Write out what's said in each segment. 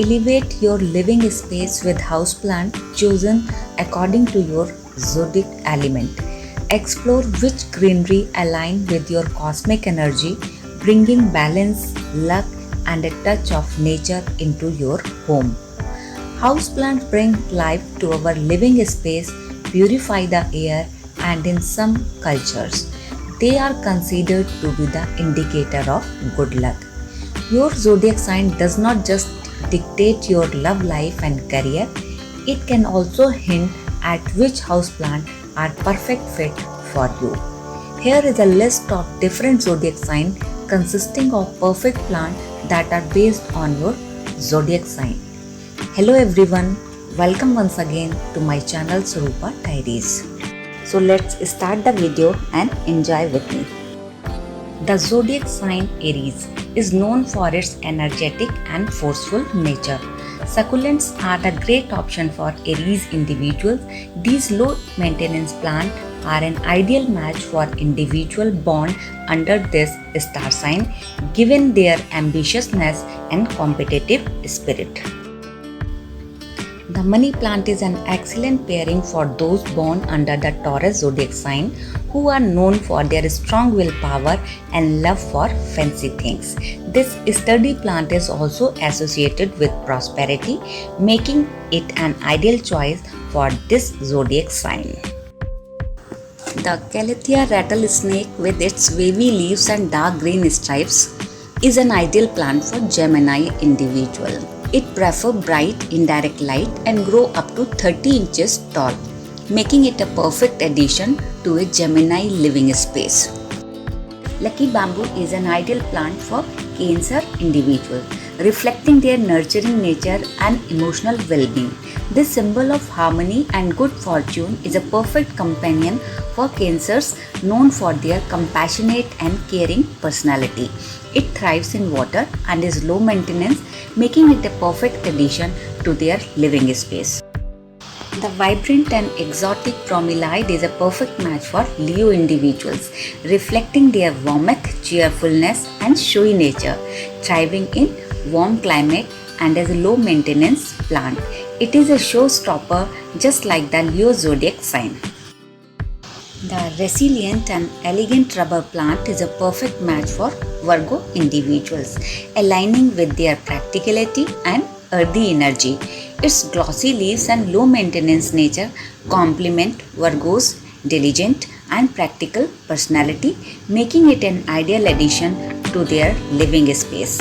Elevate your living space with houseplant chosen according to your zodiac element. Explore which greenery align with your cosmic energy, bringing balance, luck, and a touch of nature into your home. Houseplants bring life to our living space, purify the air, and in some cultures, they are considered to be the indicator of good luck. Your zodiac sign does not just dictate your love life and career, it can also hint at which houseplant are perfect fit for you. Here is a list of different zodiac signs consisting of perfect plants that are based on your zodiac sign. Hello everyone, welcome once again to my channel Swaroopa Diaries. So let's start the video and enjoy with me. The zodiac sign Aries is known for its energetic and forceful nature. Succulents are the great option for Aries individuals. These low maintenance plants are an ideal match for individuals born under this star sign given their ambitiousness and competitive spirit. The money plant is an excellent pairing for those born under the Taurus zodiac sign who are known for their strong willpower and love for fancy things. This sturdy plant is also associated with prosperity, making it an ideal choice for this zodiac sign. The Calathea rattlesnake with its wavy leaves and dark green stripes is an ideal plant for Gemini individual. It prefers bright indirect light and grow up to 30 inches tall, making it a perfect addition to a Gemini living space. Lucky bamboo is an ideal plant for Cancer individuals, reflecting their nurturing nature and emotional well-being. This symbol of harmony and good fortune is a perfect companion for Cancers known for their compassionate and caring personality. It thrives in water and is low maintenance, making it a perfect addition to their living space. The vibrant and exotic bromeliad is a perfect match for Leo individuals, reflecting their warmth, cheerfulness, and showy nature, thriving in warm climate and as a low maintenance plant. It is a showstopper just like the Leo zodiac sign. The resilient and elegant rubber plant is a perfect match for Virgo individuals, aligning with their practicality and earthy energy. Its glossy leaves and low maintenance nature complement Virgo's diligent and practical personality, making it an ideal addition to their living space.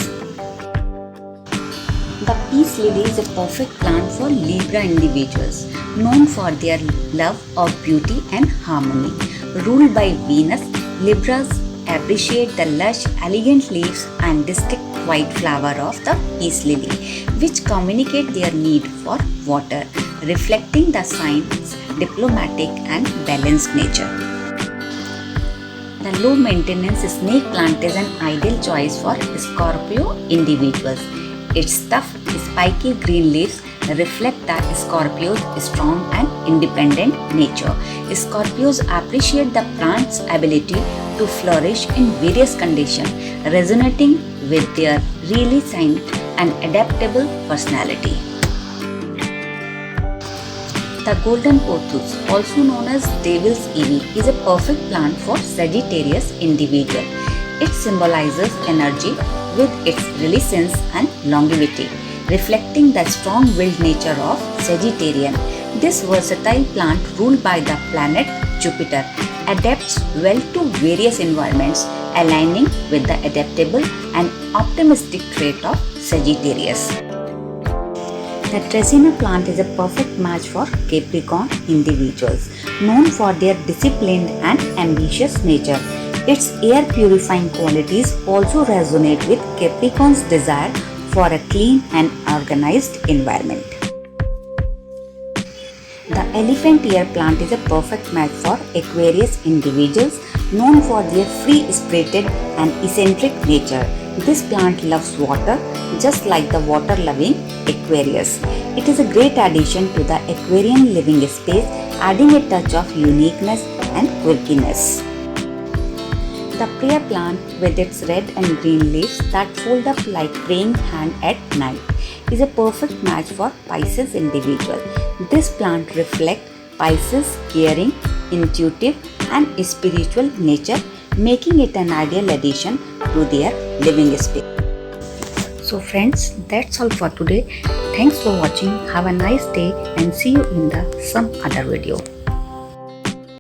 The peace lily is a perfect plant for Libra individuals, known for their love of beauty and harmony. Ruled by Venus, Libras appreciate the lush, elegant leaves and distinct white flower of the peace lily, which communicate their need for water, reflecting the sign's diplomatic and balanced nature. The low maintenance snake plant is an ideal choice for Scorpio individuals. Its tough, spiky green leaves reflect the Scorpio's strong and independent nature. Scorpios appreciate the plant's ability to flourish in various conditions, resonating with their resilient and adaptable personality. The golden pothos, also known as devil's ivy, is a perfect plant for Sagittarius individual. It symbolizes energy with its resilience and longevity, reflecting the strong-willed nature of Sagittarian. This versatile plant, ruled by the planet Jupiter, adapts well to various environments, aligning with the adaptable and optimistic trait of Sagittarius. The Dracaena plant is a perfect match for Capricorn individuals, known for their disciplined and ambitious nature. Its air-purifying qualities also resonate with Capricorn's desire for a clean and organized environment. The elephant ear plant is a perfect match for Aquarius individuals, known for their free-spirited and eccentric nature. This plant loves water, just like the water-loving Aquarius. It is a great addition to the Aquarian living space, adding a touch of uniqueness and quirkiness. The prayer plant, with its red and green leaves that fold up like praying hand at night, is a perfect match for Pisces individual. This plant reflects Pisces' caring, intuitive and spiritual nature, making it an ideal addition to their living space. So friends, that's all for today. Thanks for watching. Have a nice day and see you in some other video.